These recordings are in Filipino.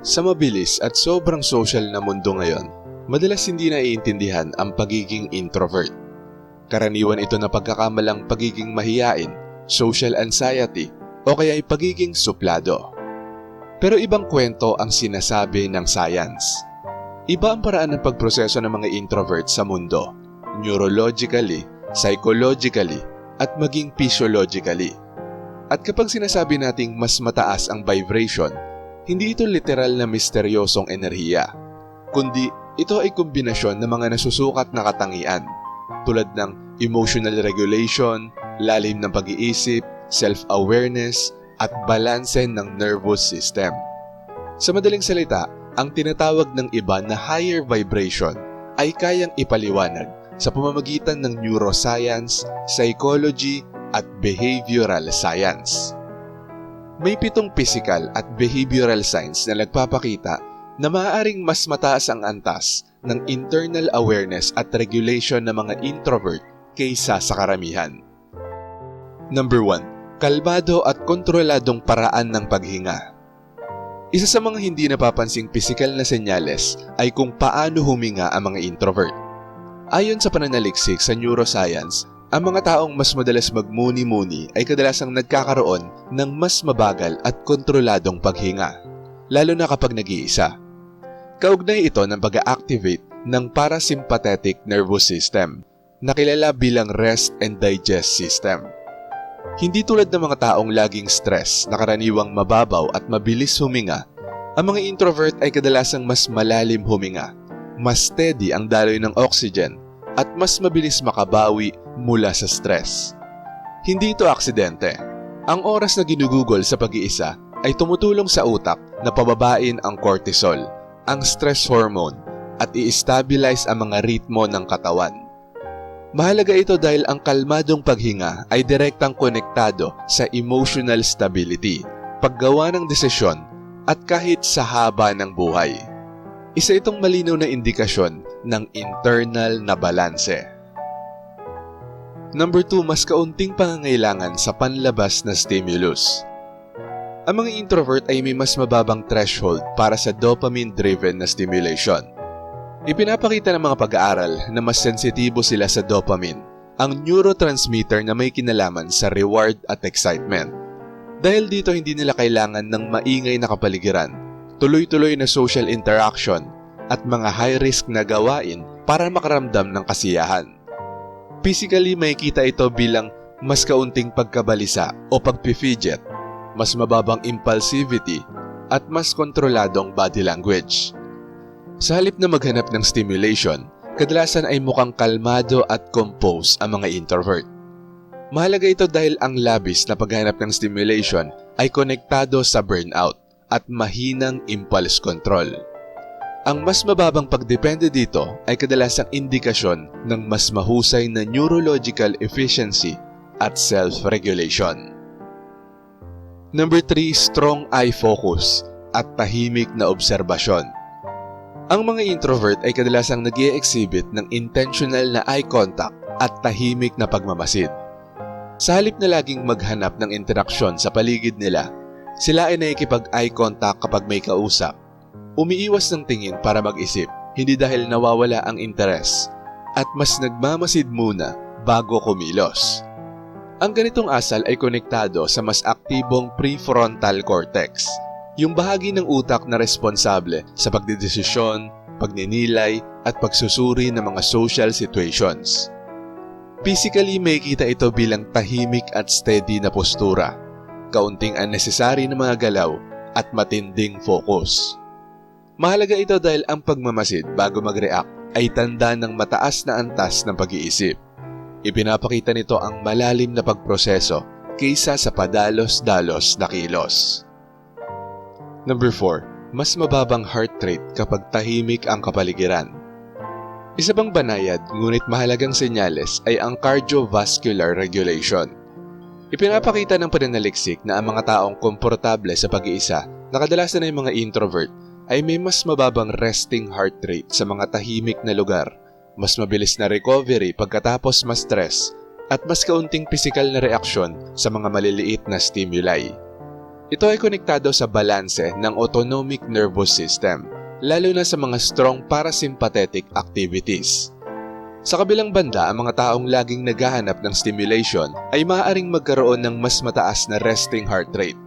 Sa mabilis at sobrang social na mundo ngayon, madalas hindi naiintindihan ang pagiging introvert. Karaniwan ito na pagkakamalang pagiging mahiyain, social anxiety, o kaya ay pagiging suplado. Pero ibang kwento ang sinasabi ng science. Iba ang paraan ng pagproseso ng mga introvert sa mundo, neurologically, psychologically, at maging physiologically. At kapag sinasabi nating mas mataas ang vibration, hindi ito literal na misteryosong enerhiya, kundi ito ay kombinasyon ng mga nasusukat na katangian tulad ng emotional regulation, lalim ng pag-iisip, self-awareness, at balanse ng nervous system. Sa madaling salita, ang tinatawag ng iba na higher vibration ay kayang ipaliwanag sa pamamagitan ng neuroscience, psychology, at behavioral science. May 7 physical at behavioral signs na nagpapakita na maaaring mas mataas ang antas ng internal awareness at regulation ng mga introvert kaysa sa karamihan. Number 1. Kalmado at kontroladong paraan ng paghinga. Isa sa mga hindi napapansing pisikal na senyales ay kung paano huminga ang mga introvert. Ayon sa pananaliksik sa neuroscience, ang mga taong mas madalas magmuni-muni ay kadalasang nagkakaroon ng mas mabagal at kontroladong paghinga, lalo na kapag nag-iisa. Kaugnay ito ng pag-activate ng parasympathetic nervous system, na kilala bilang rest and digest system. Hindi tulad ng mga taong laging stress na karaniwang mababaw at mabilis huminga, ang mga introvert ay kadalasang mas malalim huminga, mas steady ang daloy ng oxygen, at mas mabilis makabawi mula sa stress. Hindi ito aksidente. Ang oras na ginugugol sa pag-iisa ay tumutulong sa utak na pababain ang cortisol, ang stress hormone, at i-stabilize ang mga ritmo ng katawan. Mahalaga ito dahil ang kalmadong paghinga ay direktang konektado sa emotional stability, paggawa ng desisyon, at kahit sa haba ng buhay. Isa itong malinaw na indikasyon ng internal na balanse. Number 2, mas kaunting pangangailangan sa panlabas na stimulus. Ang mga introvert ay may mas mababang threshold para sa dopamine-driven na stimulation. Ipinapakita ng mga pag-aaral na mas sensitibo sila sa dopamine, ang neurotransmitter na may kinalaman sa reward at excitement. Dahil dito hindi nila kailangan ng maingay na kapaligiran, tuloy-tuloy na social interaction, at mga high-risk na gawain para makaramdam ng kasiyahan. Physically, makikita ito bilang mas kaunting pagkabalisa o pagpifidget, mas mababang impulsivity, at mas kontroladong body language. Sa halip na maghanap ng stimulation, kadalasan ay mukhang kalmado at compose ang mga introvert. Mahalaga ito dahil ang labis na paghanap ng stimulation ay konektado sa burnout at mahinang impulse control. Ang mas mababang pagdepende dito ay kadalasang indikasyon ng mas mahusay na neurological efficiency at self-regulation. Number 3, strong eye focus at tahimik na obserbasyon. Ang mga introvert ay kadalasang nag-i-exhibit ng intentional na eye contact at tahimik na pagmamasid. Sa halip na laging maghanap ng interaksyon sa paligid nila, sila ay nakikipag-eye contact kapag may kausap. Umiiwas ng tingin para mag-isip, hindi dahil nawawala ang interes, at mas nagmamasid muna bago kumilos. Ang ganitong asal ay konektado sa mas aktibong prefrontal cortex, yung bahagi ng utak na responsable sa pagdedesisyon, pagninilay, at pagsusuri ng mga social situations. Physically, makikita ito bilang tahimik at steady na postura, kaunting unnecessary na mga galaw, at matinding focus. Mahalaga ito dahil ang pagmamasid bago mag-react ay tanda ng mataas na antas ng pag-iisip. Ipinapakita nito ang malalim na pagproseso kaysa sa padalos-dalos na kilos. Number 4, mas mababang heart rate kapag tahimik ang kapaligiran. Isa pang banayad ngunit mahalagang senyales ay ang cardiovascular regulation. Ipinapakita ng pananaliksik na ang mga taong komportable sa pag-iisa na kadalasan ay mga introvert ay may mas mababang resting heart rate sa mga tahimik na lugar, mas mabilis na recovery pagkatapos ma-stress, at mas kaunting pisikal na reaksyon sa mga maliliit na stimuli. Ito ay konektado sa balanse ng autonomic nervous system, lalo na sa mga strong parasympathetic activities. Sa kabilang banda, ang mga taong laging naghahanap ng stimulation ay maaaring magkaroon ng mas mataas na resting heart rate,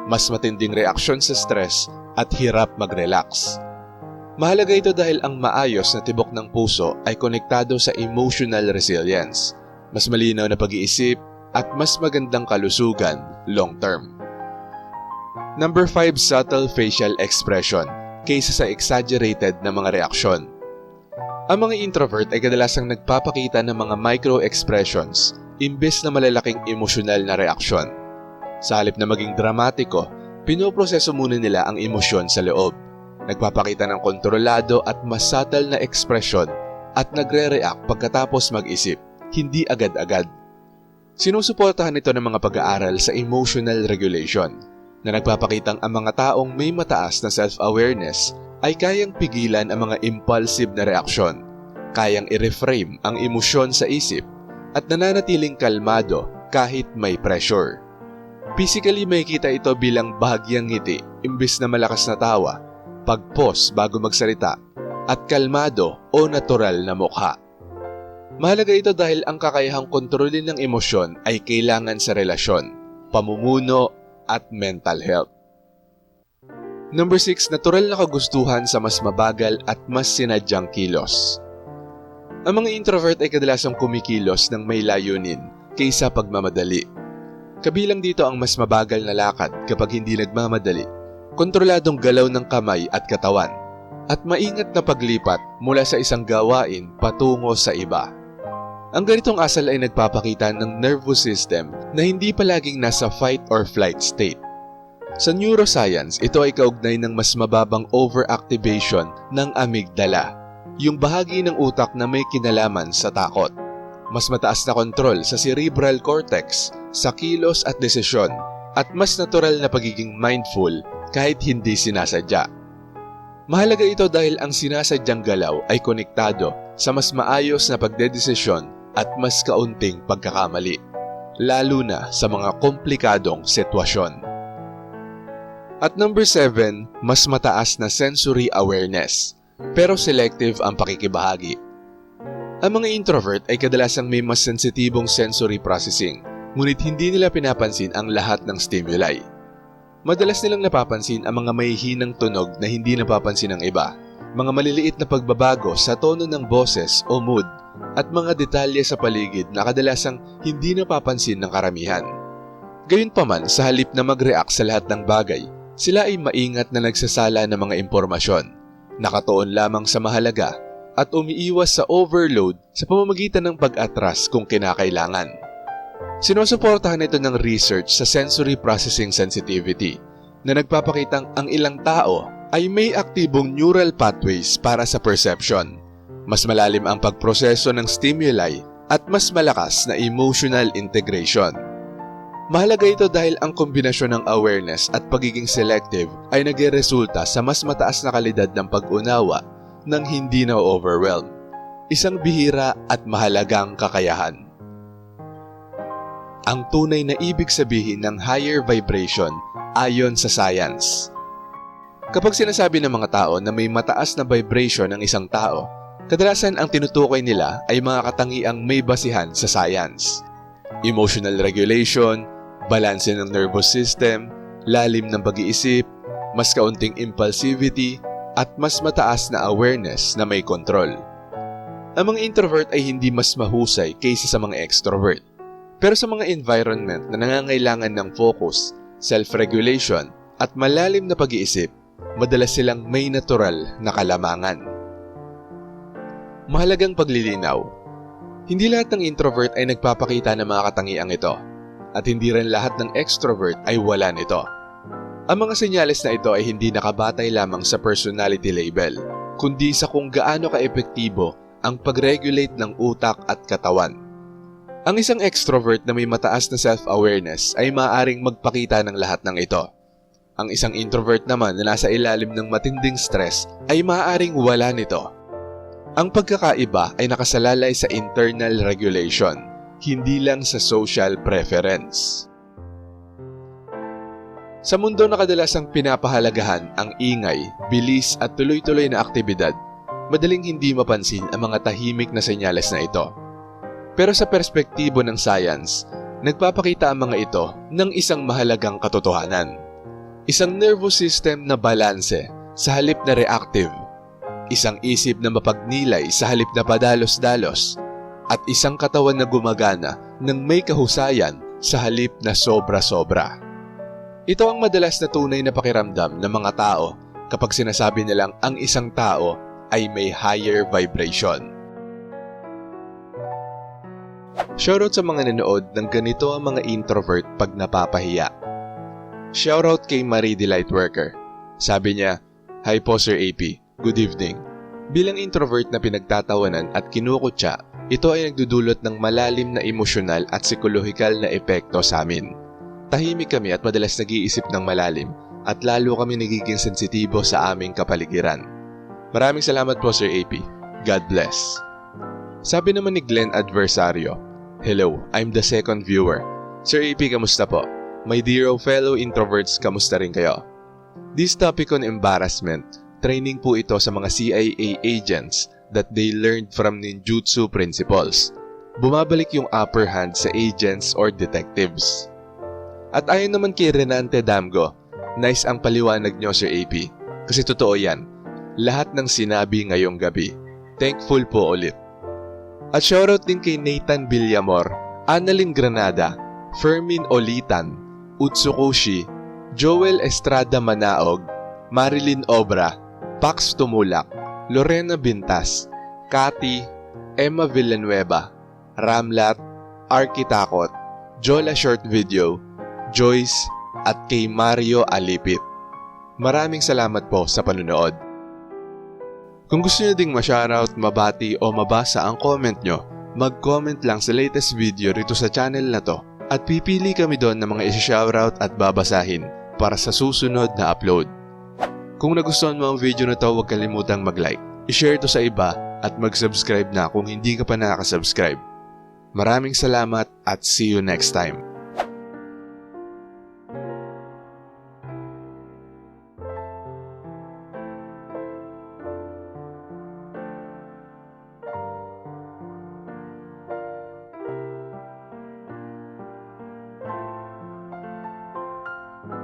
mas matinding reaksyon sa stress at hirap mag-relax. Mahalaga ito dahil ang maayos na tibok ng puso ay konektado sa emotional resilience, mas malinaw na pag-iisip at mas magandang kalusugan long term. Number 5, subtle facial expression kaysa sa exaggerated na mga reaksyon. Ang mga introvert ay kadalasang nagpapakita ng mga micro-expressions imbes na malalaking emosyonal na reaksyon. Sa halip na maging dramatiko, pinoproseso muna nila ang emosyon sa loob. Nagpapakita ng kontrolado at mas subtle na ekspresyon at nagre-react pagkatapos mag-isip, hindi agad-agad. Sinusuportahan ito ng mga pag-aaral sa emotional regulation na nagpapakitang ang mga taong may mataas na self-awareness ay kayang pigilan ang mga impulsive na reaksyon, kayang i-reframe ang emosyon sa isip at nananatiling kalmado kahit may pressure. Physically, makikita ito bilang bahagyang ngiti imbis na malakas na tawa, pag-pause bago magsalita, at kalmado o natural na mukha. Mahalaga ito dahil ang kakayahang kontrolin ng emosyon ay kailangan sa relasyon, pamumuno, at mental health. Number 6, natural na kagustuhan sa mas mabagal at mas sinadyang kilos. Ang mga introvert ay kadalasang kumikilos ng may layunin kaysa pagmamadali. Kabilang dito ang mas mabagal na lakad kapag hindi nagmamadali, kontroladong galaw ng kamay at katawan, at maingat na paglipat mula sa isang gawain patungo sa iba. Ang ganitong asal ay nagpapakita ng nervous system na hindi palaging nasa fight or flight state. Sa neuroscience, ito ay kaugnay ng mas mababang overactivation ng amygdala, yung bahagi ng utak na may kinalaman sa takot. Mas mataas na kontrol sa cerebral cortex, sa kilos at desisyon, at mas natural na pagiging mindful kahit hindi sinasadya. Mahalaga ito dahil ang sinasadyang galaw ay konektado sa mas maayos na pagdedesisyon at mas kaunting pagkakamali, lalo na sa mga komplikadong sitwasyon. At number 7, mas mataas na sensory awareness, pero selective ang pakikibahagi. Ang mga introvert ay kadalasang may mas sensitibong sensory processing, ngunit hindi nila pinapansin ang lahat ng stimuli. Madalas nilang napapansin ang mga mahihinang tunog na hindi napapansin ng iba, mga maliliit na pagbabago sa tono ng boses o mood, at mga detalye sa paligid na kadalasang hindi napapansin ng karamihan. Gayunpaman, sa halip na mag-react sa lahat ng bagay, sila ay maingat na nagsasala ng mga impormasyon, nakatuon lamang sa mahalaga, at umiiwas sa overload sa pamamagitan ng pag-atras kung kinakailangan. Sinusuportahan ito ng research sa sensory processing sensitivity na nagpapakitang ang ilang tao ay may aktibong neural pathways para sa perception, mas malalim ang pagproseso ng stimuli at mas malakas na emotional integration. Mahalaga ito dahil ang kombinasyon ng awareness at pagiging selective ay nagresulta sa mas mataas na kalidad ng pag-unawa nang hindi na-overwhelm. Isang bihira at mahalagang kakayahan. Ang tunay na ibig sabihin ng higher vibration ayon sa science. Kapag sinasabi ng mga tao na may mataas na vibration ng isang tao, kadalasan ang tinutukoy nila ay mga katangiang may basihan sa science. Emotional regulation, balanse ng nervous system, lalim ng pag-iisip, mas kaunting impulsivity, at mas mataas na awareness na may control. Ang mga introvert ay hindi mas mahusay kaysa sa mga extrovert. Pero sa mga environment na nangangailangan ng focus, self-regulation, at malalim na pag-iisip, madalas silang may natural na kalamangan. Mahalagang paglilinaw. Hindi lahat ng introvert ay nagpapakita ng mga katangiang ito, at hindi rin lahat ng extrovert ay wala nito. Ang mga senyales na ito ay hindi nakabatay lamang sa personality label, kundi sa kung gaano ka-epektibo ang pag-regulate ng utak at katawan. Ang isang extrovert na may mataas na self-awareness ay maaaring magpakita ng lahat ng ito. Ang isang introvert naman na nasa ilalim ng matinding stress ay maaaring wala nito. Ang pagkakaiba ay nakasalalay sa internal regulation, hindi lang sa social preference. Sa mundo na kadalasang pinapahalagahan ang ingay, bilis at tuloy-tuloy na aktibidad, madaling hindi mapansin ang mga tahimik na senyales na ito. Pero sa perspektibo ng science, nagpapakita ang mga ito ng isang mahalagang katotohanan. Isang nervous system na balanse sa halip na reactive, isang isip na mapagnilay sa halip na padalos-dalos, at isang katawan na gumagana ng may kahusayan sa halip na sobra-sobra. Ito ang madalas na tunay na pakiramdam ng mga tao kapag sinasabi nilang ang isang tao ay may higher vibration. Shoutout sa mga nanood ng ganito ang mga introvert pag napapahiya. Shoutout kay Marie the Lightworker. Sabi niya, "Hi po Sir AP, good evening." Bilang introvert na pinagtatawanan at kinukutya, ito ay nagdudulot ng malalim na emosyonal at psikolohikal na epekto sa amin. Tahimik kami at madalas nag-iisip ng malalim at lalo kami nagiging sensitibo sa aming kapaligiran. Maraming salamat po Sir AP. God bless. Sabi naman ni Glenn Adversario, "Hello, I'm the second viewer. Sir AP, kamusta po? My dear fellow introverts, kamusta rin kayo?" This topic on embarrassment, training po ito sa mga CIA agents that they learned from ninjutsu principles. Bumabalik yung upper hand sa agents or detectives. At ayon naman kay Renante Damgo, nice ang paliwanag nyo Sir AP. Kasi totoo yan. Lahat ng sinabi ngayong gabi. Thankful po ulit. At shoutout din kay Nathan Villamor, Annalyn Granada, Fermin Olitan, Utsukoshi, Joel Estrada Manaog, Marilyn Obra, Pax Tumulak, Lorena Bintas, Cathy, Emma Villanueva, Ramlat, Arky Takot, Jola Short Video, Joyce, at kay Mario Alipit. Maraming salamat po sa panunood. Kung gusto nyo ding ma-shoutout, mabati o mabasa ang comment nyo, mag-comment lang sa latest video rito sa channel na to at pipili kami doon ng mga isi-shoutout at babasahin para sa susunod na upload. Kung nagustuhan mo ang video na to, huwag kalimutang mag-like, i-share to sa iba at mag-subscribe na kung hindi ka pa nakaka-subscribe. Maraming salamat at see you next time.